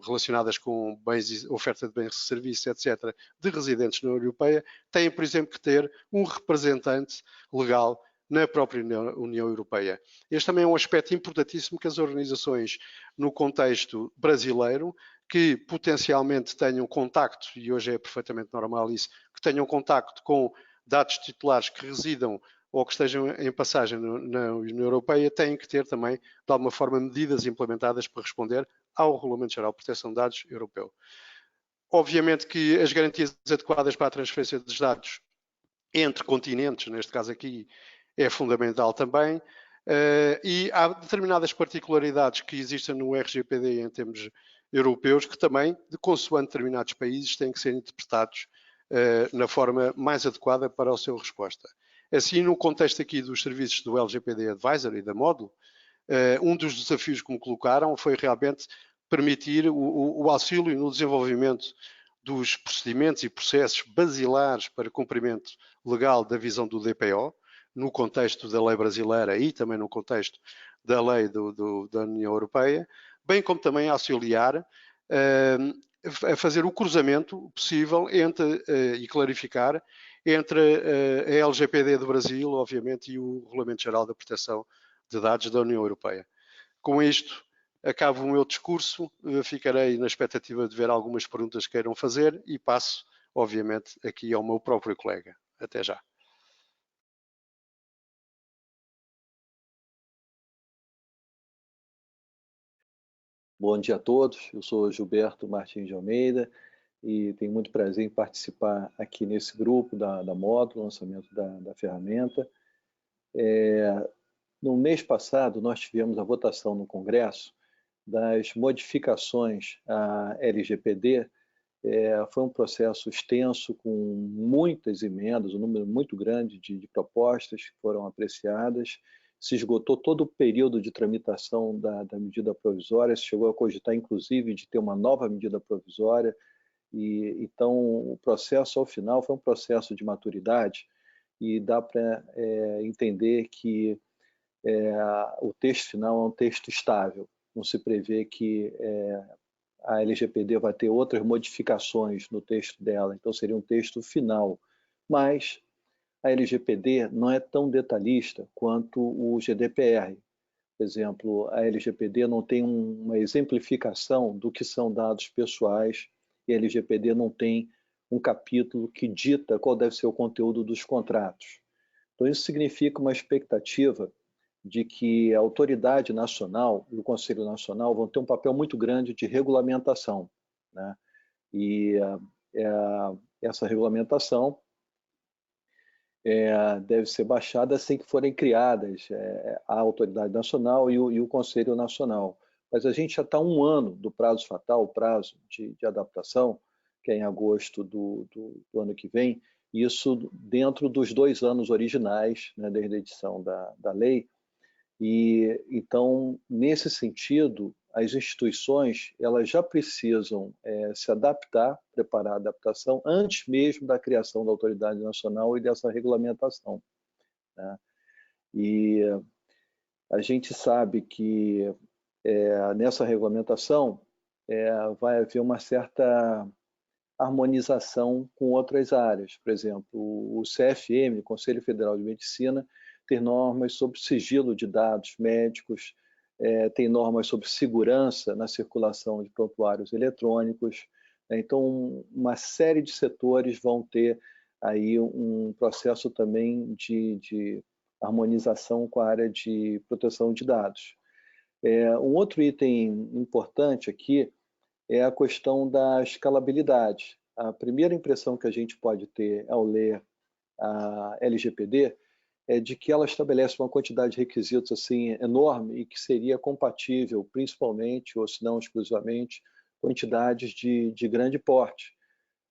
relacionadas com bens, oferta de bens e serviços, etc., de residentes na União Europeia, têm, por exemplo, que ter um representante legal na própria União Europeia. Este também é um aspecto importantíssimo que as organizações, no contexto brasileiro, que potencialmente tenham contacto, e hoje é perfeitamente normal isso, que tenham contacto com dados titulares que residam ou que estejam em passagem na União Europeia, têm que ter também, de alguma forma, medidas implementadas para responder ao Regulamento Geral de Proteção de Dados europeu. Obviamente que as garantias adequadas para a transferência dos dados entre continentes, neste caso aqui, é fundamental também, e há determinadas particularidades que existem no RGPD em termos europeus que também, de consoante determinados países, têm que ser interpretados na forma mais adequada para a sua resposta. Assim, no contexto aqui dos serviços do LGPD Advisor e da Módulo, um dos desafios que me colocaram foi realmente permitir o auxílio no desenvolvimento dos procedimentos e processos basilares para cumprimento legal da visão do DPO, no contexto da lei brasileira e também no contexto da lei da União Europeia, bem como também auxiliar a fazer o cruzamento possível entre, e clarificar entre a LGPD do Brasil, obviamente, e o Regulamento Geral da Proteção de Dados da União Europeia. Com isto, acabo o meu discurso, ficarei na expectativa de ver algumas perguntas que queiram fazer e passo, obviamente, aqui ao meu próprio colega. Até já. Bom dia a todos, eu sou Gilberto Martins de Almeida e tenho muito prazer em participar aqui nesse grupo da Módulo, lançamento da ferramenta. No mês passado, nós tivemos a votação no Congresso das modificações à LGPD. Foi um processo extenso, com muitas emendas, um número muito grande de propostas que foram apreciadas. Se esgotou todo o período de tramitação da medida provisória, se chegou a cogitar, inclusive, de ter uma nova medida provisória. Então, o processo, ao final, foi um processo de maturidade e dá para entender que o texto final é um texto estável. Não se prevê que a LGPD vai ter outras modificações no texto dela, então seria um texto final. Mas a LGPD não é tão detalhista quanto o GDPR. Por exemplo, a LGPD não tem uma exemplificação do que são dados pessoais e a LGPD não tem um capítulo que dita qual deve ser o conteúdo dos contratos. Então, isso significa uma expectativa de que a autoridade nacional e o Conselho Nacional vão ter um papel muito grande de regulamentação, né? E essa regulamentação deve ser baixada assim que forem criadas a autoridade nacional e o Conselho Nacional. Mas a gente já está 1 ano do prazo fatal, o prazo de adaptação, que é em agosto do ano que vem, isso dentro dos 2 anos originais, né, desde a edição da lei. E então, nesse sentido, as instituições elas já precisam se adaptar, preparar a adaptação antes mesmo da criação da autoridade nacional e dessa regulamentação, né? E a gente sabe que nessa regulamentação vai haver uma certa harmonização com outras áreas. Por exemplo, o CFM, Conselho Federal de Medicina, tem normas sobre sigilo de dados médicos, tem normas sobre segurança na circulação de prontuários eletrônicos. Então, uma série de setores vão ter aí um processo também de harmonização com a área de proteção de dados. Um outro item importante aqui é a questão da escalabilidade. A primeira impressão que a gente pode ter ao ler a LGPD é de que ela estabelece uma quantidade de requisitos assim enorme e que seria compatível principalmente, ou se não exclusivamente, com entidades de grande porte.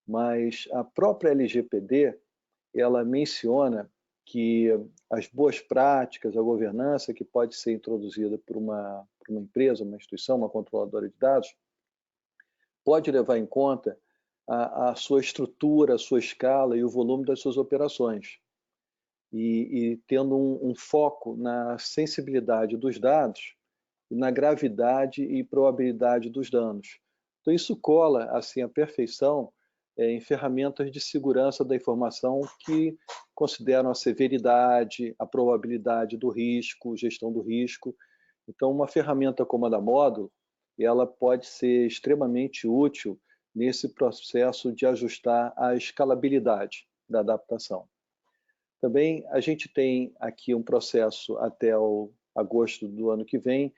Mas a própria LGPD, ela menciona que as boas práticas, a governança que pode ser introduzida por uma empresa, uma instituição, uma controladora de dados, pode levar em conta a sua estrutura, a sua escala e o volume das suas operações. E tendo um foco na sensibilidade dos dados, na gravidade e probabilidade dos danos. Então, isso cola assim à perfeição em ferramentas de segurança da informação que consideram a severidade, a probabilidade do risco, gestão do risco. Então, uma ferramenta como a da Módulo, ela pode ser extremamente útil nesse processo de ajustar a escalabilidade da adaptação. Também a gente tem aqui um processo até agosto do ano que vem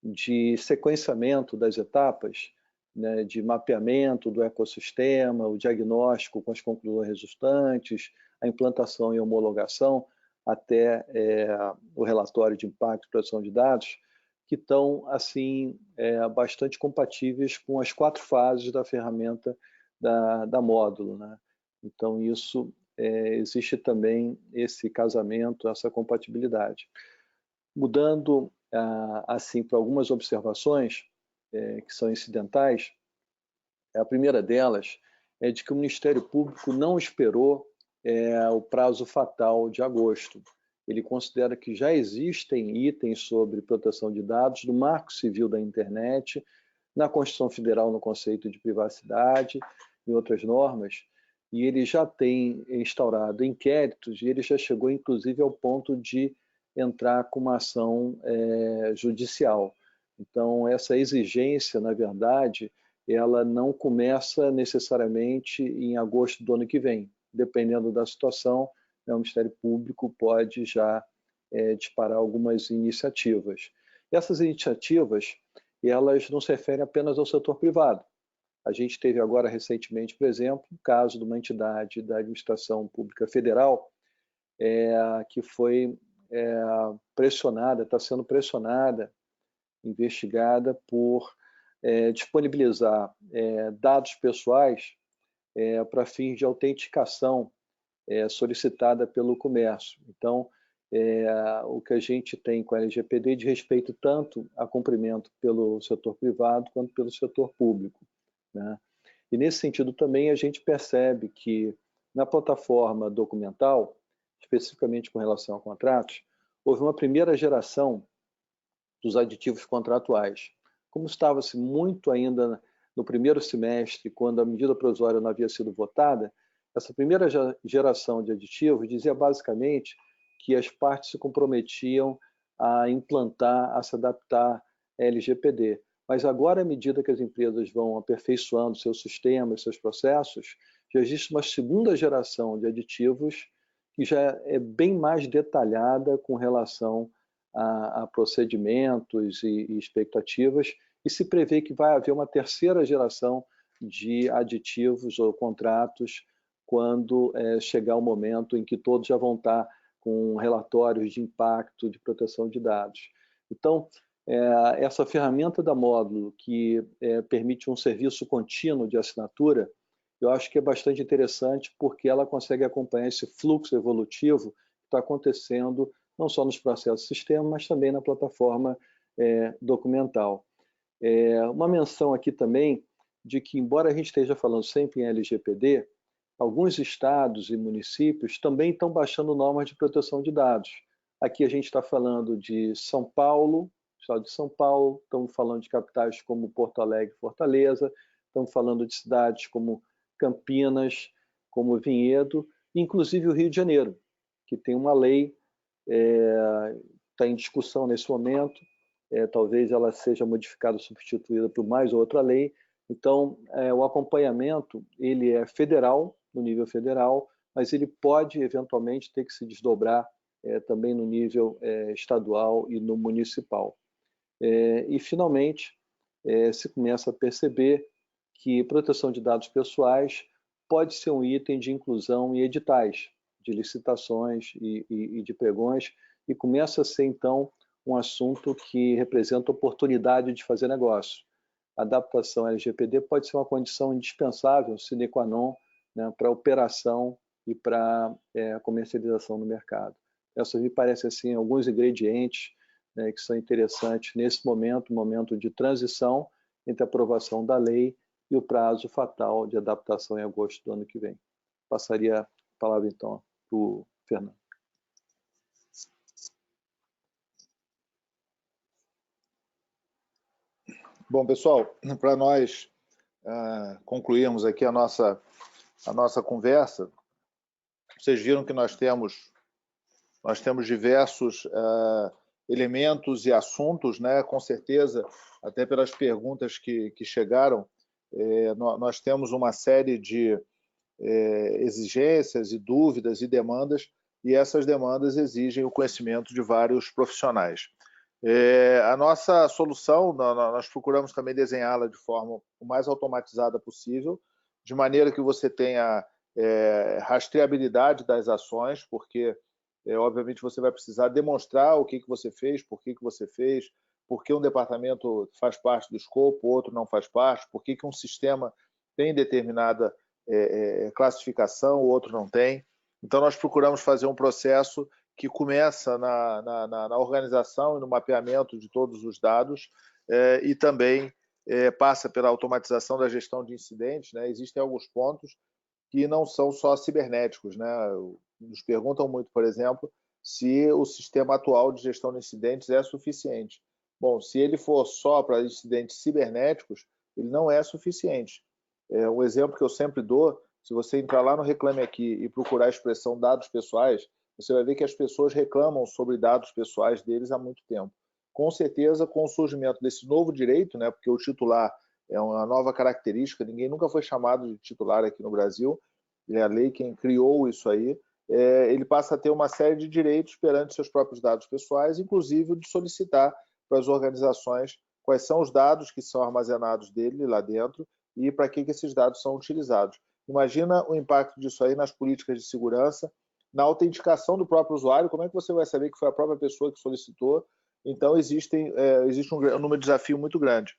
de sequenciamento das etapas, né, de mapeamento do ecossistema, o diagnóstico com as conclusões resultantes, a implantação e homologação, até o relatório de impacto e proteção de dados, que estão assim bastante compatíveis com as 4 fases da ferramenta da Módulo, né? Então isso existe também esse casamento, essa compatibilidade. Mudando assim para algumas observações que são incidentais, a primeira delas é de que o Ministério Público não esperou o prazo fatal de agosto. Ele considera que já existem itens sobre proteção de dados no Marco Civil da Internet, na Constituição Federal no conceito de privacidade e outras normas, e ele já tem instaurado inquéritos e ele já chegou inclusive ao ponto de entrar com uma ação judicial. Então, essa exigência, na verdade, ela não começa necessariamente em agosto do ano que vem. Dependendo da situação, o Ministério Público pode já disparar algumas iniciativas. Essas iniciativas, elas não se referem apenas ao setor privado. A gente teve agora, recentemente, por exemplo, o caso de uma entidade da administração pública federal que foi pressionada, está sendo pressionada, investigada por disponibilizar dados pessoais para fins de autenticação solicitada pelo comércio. Então, o que a gente tem com a LGPD de respeito tanto a cumprimento pelo setor privado quanto pelo setor público, né? E nesse sentido também a gente percebe que na plataforma documental, especificamente com relação a contratos, houve uma primeira geração dos aditivos contratuais. Como estava-se muito ainda no primeiro semestre, quando a medida provisória não havia sido votada, essa primeira geração de aditivos dizia basicamente que as partes se comprometiam a implantar, a se adaptar à LGPD. Mas agora, à medida que as empresas vão aperfeiçoando seus sistemas, seus processos, já existe uma segunda geração de aditivos que já é bem mais detalhada com relação a procedimentos e expectativas, e se prevê que vai haver uma terceira geração de aditivos ou contratos quando chegar o momento em que todos já vão estar com relatórios de impacto de proteção de dados. Então, essa ferramenta da Módulo, que permite um serviço contínuo de assinatura, eu acho que é bastante interessante porque ela consegue acompanhar esse fluxo evolutivo que está acontecendo não só nos processos do sistema, mas também na plataforma documental. Uma menção aqui também de que, embora a gente esteja falando sempre em LGPD, alguns estados e municípios também estão baixando normas de proteção de dados. Aqui a gente está falando de São Paulo, estado de São Paulo, estamos falando de capitais como Porto Alegre e Fortaleza, estamos falando de cidades como Campinas, como Vinhedo, inclusive o Rio de Janeiro, que tem uma lei, está em discussão nesse momento, talvez ela seja modificada, substituída por mais outra lei. Então, o acompanhamento ele é federal, no nível federal, mas ele pode, eventualmente, ter que se desdobrar também no nível estadual e no municipal. E, finalmente, se começa a perceber que proteção de dados pessoais pode ser um item de inclusão em editais, de licitações e de pregões, e começa a ser, então, um assunto que representa oportunidade de fazer negócio. A adaptação LGPD pode ser uma condição indispensável, sine qua non, né, para a operação e para a comercialização no mercado. Essas me parecem assim, alguns ingredientes, né, que são interessantes nesse momento de transição entre a aprovação da lei e o prazo fatal de adaptação em agosto do ano que vem. Passaria a palavra, então, para o Fernando. Bom, pessoal, para nós concluirmos aqui a nossa conversa, vocês viram que nós temos diversos elementos e assuntos, né? Com certeza, até pelas perguntas que chegaram, nós temos uma série de exigências e dúvidas e demandas, e essas demandas exigem o conhecimento de vários profissionais. A nossa solução, nós procuramos também desenhá-la de forma o mais automatizada possível, de maneira que você tenha rastreabilidade das ações, porque, obviamente, você vai precisar demonstrar o que você fez, por que você fez, por que um departamento faz parte do escopo, outro não faz parte, por que um sistema tem determinada classificação, o outro não tem. Então, nós procuramos fazer um processo que começa na organização e no mapeamento de todos os dados e também passa pela automatização da gestão de incidentes, né? Existem alguns pontos que não são só cibernéticos, né? Nos perguntam muito, por exemplo, se o sistema atual de gestão de incidentes é suficiente. Bom, se ele for só para incidentes cibernéticos, ele não é suficiente. Um exemplo que eu sempre dou, se você entrar lá no Reclame Aqui e procurar a expressão dados pessoais, você vai ver que as pessoas reclamam sobre dados pessoais deles há muito tempo. Com certeza, com o surgimento desse novo direito, né, porque o titular é uma nova característica, ninguém nunca foi chamado de titular aqui no Brasil, é a lei quem criou isso aí, ele passa a ter uma série de direitos perante seus próprios dados pessoais, inclusive de solicitar para as organizações quais são os dados que são armazenados dele lá dentro e para que esses dados são utilizados. Imagina o impacto disso aí nas políticas de segurança, na autenticação do próprio usuário, como é que você vai saber que foi a própria pessoa que solicitou? Então, existe um número de desafio muito grande.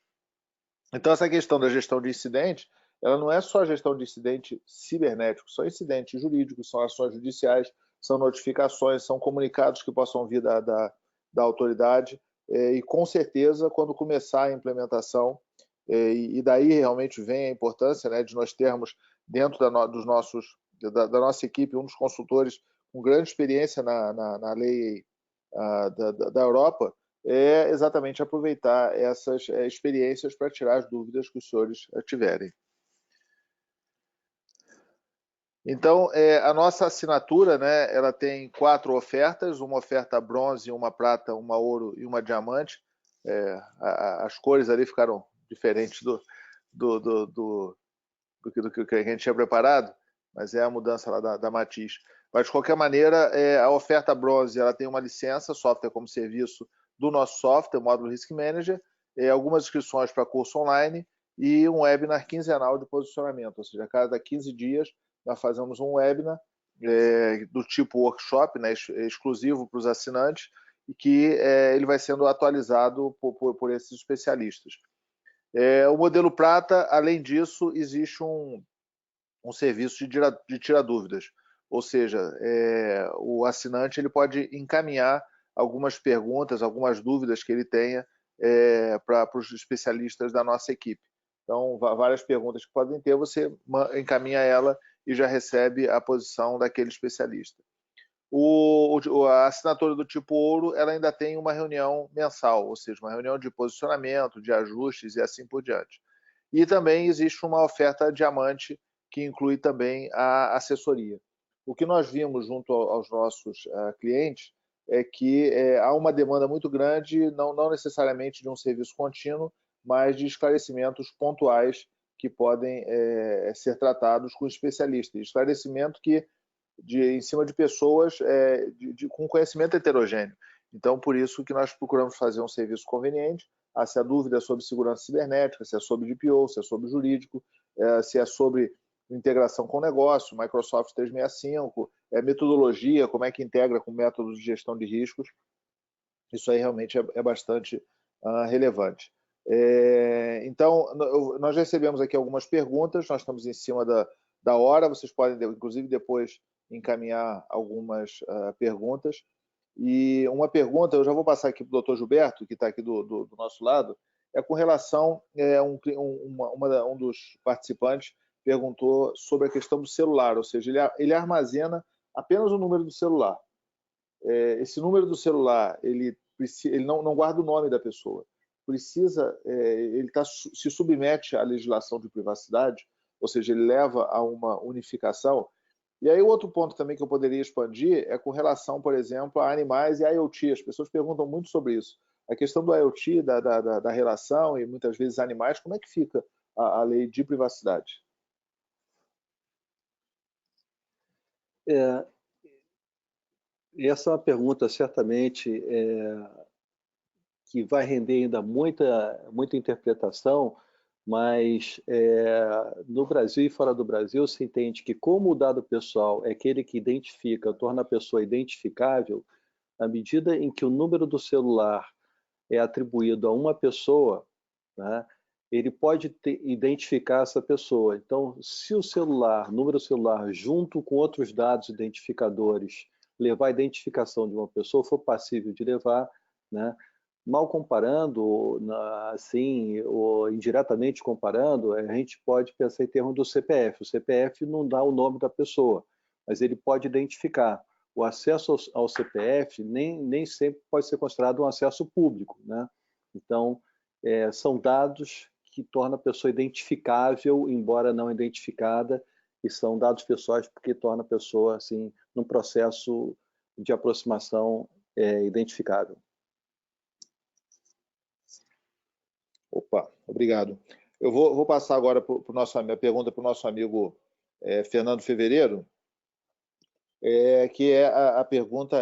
Então, essa questão da gestão de incidentes, ela não é só gestão de incidente cibernético, são incidentes jurídicos, são ações judiciais, são notificações, são comunicados que possam vir da autoridade, e com certeza, quando começar a implementação, e daí realmente vem a importância, né, de nós termos dentro da nossa equipe um dos consultores com grande experiência na lei da Europa, é exatamente aproveitar essas experiências para tirar as dúvidas que os senhores tiverem. Então, a nossa assinatura, né, ela tem 4 ofertas, uma oferta bronze, uma prata, uma ouro e uma diamante. As cores ali ficaram diferentes do que a gente tinha preparado, mas é a mudança lá da Matiz. Mas, de qualquer maneira, a oferta bronze ela tem uma licença, software como serviço do nosso software, módulo Risk Manager, algumas inscrições para curso online e um webinar quinzenal de posicionamento, ou seja, a cada 15 dias nós fazemos um webinar do tipo workshop, né, exclusivo para os assinantes, e que ele vai sendo atualizado por esses especialistas. O modelo prata, além disso, existe um serviço de tirar dúvidas, ou seja, o assinante ele pode encaminhar algumas perguntas, algumas dúvidas que ele tenha para os especialistas da nossa equipe. Então, várias perguntas que podem ter, você encaminha ela e já recebe a posição daquele especialista. A assinatura do tipo ouro, ela ainda tem uma reunião mensal, ou seja, uma reunião de posicionamento, de ajustes e assim por diante. E também existe uma oferta diamante, que inclui também a assessoria. O que nós vimos junto aos nossos clientes é que há uma demanda muito grande, não necessariamente de um serviço contínuo, mas de esclarecimentos pontuais que podem ser tratados com especialistas. Esclarecimento que em cima de pessoas com conhecimento heterogêneo. Então, por isso que nós procuramos fazer um serviço conveniente. Se a dúvida é sobre segurança cibernética, se é sobre DPO, se é sobre jurídico, se é sobre integração com o negócio, Microsoft 365, metodologia, como é que integra com métodos de gestão de riscos. Isso aí realmente é bastante relevante. Então, nós recebemos aqui algumas perguntas, nós estamos em cima da hora, vocês podem, inclusive, depois encaminhar algumas perguntas. E uma pergunta, eu já vou passar aqui para o Dr. Gilberto, que está aqui do nosso lado, é com relação, um dos participantes perguntou sobre a questão do celular, ou seja, ele armazena apenas o número do celular. Esse número do celular, ele não guarda o nome da pessoa. Ele se submete à legislação de privacidade, ou seja, ele leva a uma unificação. E aí, o outro ponto também que eu poderia expandir é com relação, por exemplo, a animais e a IoT. As pessoas perguntam muito sobre isso. A questão do IoT, da relação e muitas vezes animais, como é que fica a lei de privacidade? Essa é uma pergunta, certamente, que vai render ainda muita interpretação, mas no Brasil e fora do Brasil se entende que, como o dado pessoal é aquele que identifica, torna a pessoa identificável, à medida em que o número do celular é atribuído a uma pessoa, né, ele pode identificar essa pessoa. Então, se o número celular, junto com outros dados identificadores, levar a identificação de uma pessoa, for passível de levar, né, mal comparando, assim, ou indiretamente comparando, a gente pode pensar em termos do CPF. O CPF não dá o nome da pessoa, mas ele pode identificar. O acesso ao CPF nem sempre pode ser considerado um acesso público, né? Então, são dados que tornam a pessoa identificável, embora não identificada, e são dados pessoais porque torna a pessoa, assim, num processo de aproximação identificável. Opa, obrigado. Eu vou passar agora a pergunta para o nosso amigo Fernando Fevereiro, que a pergunta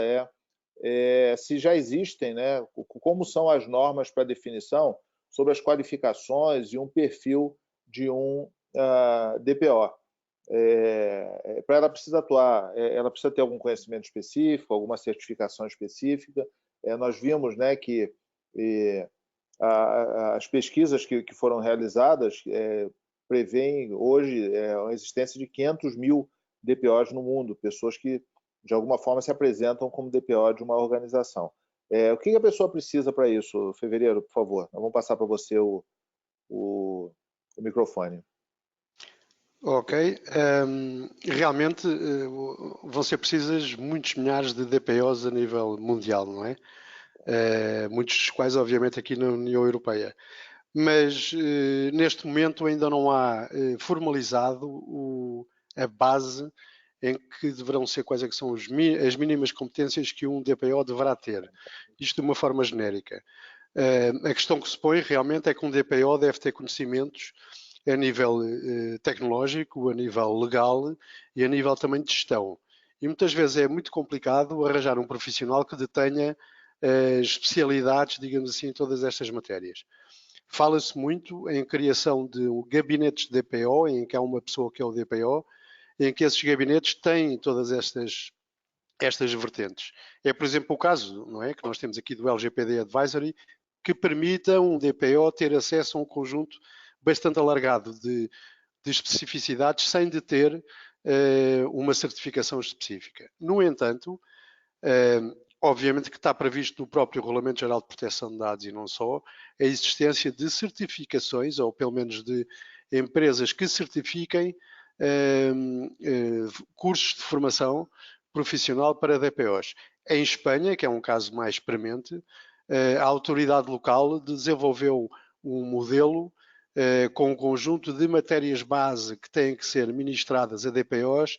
se já existem, né, como são as normas para definição sobre as qualificações e um perfil de um DPO. Para ela precisa atuar, ela precisa ter algum conhecimento específico, alguma certificação específica. Nós vimos, né, que as pesquisas que foram realizadas prevêem hoje a existência de 500 mil DPOs no mundo, pessoas que de alguma forma se apresentam como DPO de uma organização. O que a pessoa precisa para isso, Fevereiro, por favor? Vamos passar para você o microfone. Ok. Realmente vão ser precisas muitos milhares de DPOs a nível mundial, não é? Muitos dos quais, obviamente, aqui na União Europeia. Mas, neste momento, ainda não há formalizado a base em que deverão ser quais é que são as mínimas competências que um DPO deverá ter. Isto de uma forma genérica. A questão que se põe realmente é que um DPO deve ter conhecimentos a nível tecnológico, a nível legal e a nível também de gestão. E muitas vezes é muito complicado arranjar um profissional que detenha especialidades, digamos assim, em todas estas matérias. Fala-se muito em criação de gabinetes de DPO, em que há uma pessoa que é o DPO, em que esses gabinetes têm todas estas vertentes. É, por exemplo, o caso, não é, que nós temos aqui do LGPD Advisory, que permita um DPO ter acesso a um conjunto bastante alargado de especificidades sem de ter uma certificação específica. No entanto, obviamente que está previsto no próprio Regulamento Geral de Proteção de Dados e não só, a existência de certificações, ou pelo menos de empresas que certifiquem cursos de formação profissional para DPOs. Em Espanha, que é um caso mais premente, a autoridade local desenvolveu um modelo com um conjunto de matérias base que têm que ser ministradas a DPOs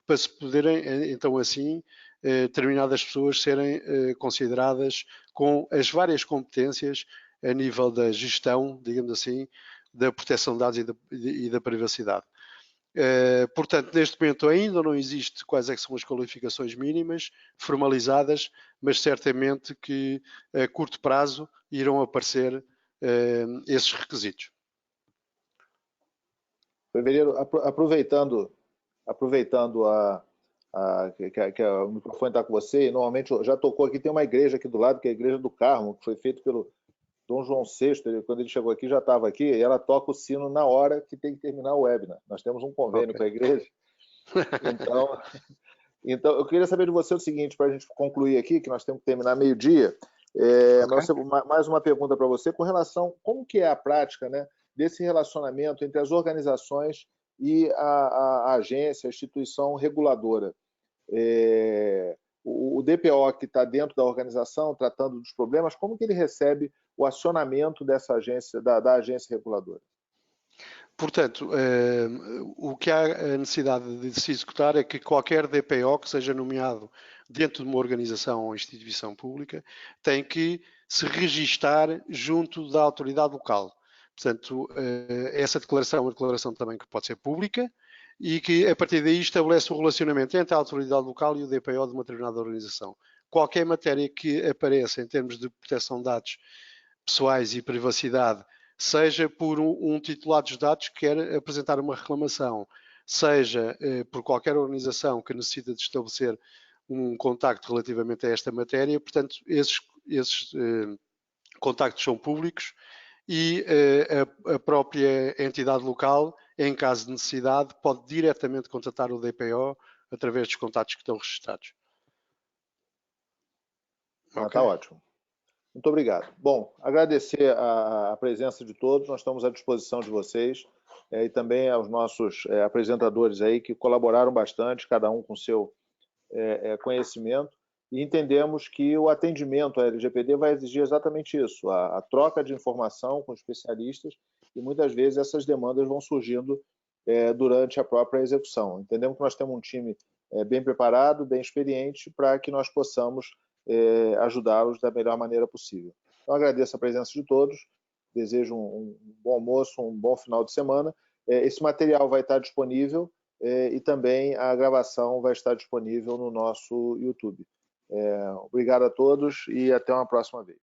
para se poderem, então assim, determinadas pessoas serem consideradas com as várias competências a nível da gestão, digamos assim, da proteção de dados e da privacidade. Portanto, neste momento ainda não existe quais é que são as qualificações mínimas formalizadas, mas certamente que a curto prazo irão aparecer esses requisitos. Fevereiro, aproveitando que o microfone está com você, e normalmente já tocou aqui, tem uma igreja aqui do lado, que é a Igreja do Carmo, que foi feita pelo Dom João VI, quando ele chegou aqui, já estava aqui, e ela toca o sino na hora que tem que terminar o webinar. Nós temos um convênio com a igreja. Então, eu queria saber de você o seguinte, para a gente concluir aqui, que nós temos que terminar meio-dia, mais uma pergunta para você, com relação, como que é a prática, né, desse relacionamento entre as organizações e a agência, a instituição reguladora. O DPO que está dentro da organização, tratando dos problemas, como que ele recebe o acionamento dessa agência, da agência reguladora? Portanto, o que há a necessidade de se executar é que qualquer DPO que seja nomeado dentro de uma organização ou instituição pública tem que se registar junto da autoridade local. Portanto, essa declaração é uma declaração também que pode ser pública e que, a partir daí, estabelece um relacionamento entre a autoridade local e o DPO de uma determinada organização. Qualquer matéria que apareça em termos de proteção de dados pessoais e privacidade, seja por um titular dos dados que quer apresentar uma reclamação, seja por qualquer organização que necessita de estabelecer um contacto relativamente a esta matéria, portanto, esses contactos são públicos e a própria entidade local, em caso de necessidade, pode diretamente contatar o DPO através dos contactos que estão registrados. Está ótimo. Muito obrigado. Bom, agradecer a presença de todos, nós estamos à disposição de vocês e também aos nossos apresentadores aí que colaboraram bastante, cada um com seu conhecimento, e entendemos que o atendimento à LGPD vai exigir exatamente isso, a troca de informação com especialistas, e muitas vezes essas demandas vão surgindo durante a própria execução. Entendemos que nós temos um time bem preparado, bem experiente, para que nós possamos ajudá-los da melhor maneira possível. Então, agradeço a presença de todos, desejo um bom almoço, um bom final de semana. Esse material vai estar disponível e também a gravação vai estar disponível no nosso YouTube. Obrigado a todos e até uma próxima vez.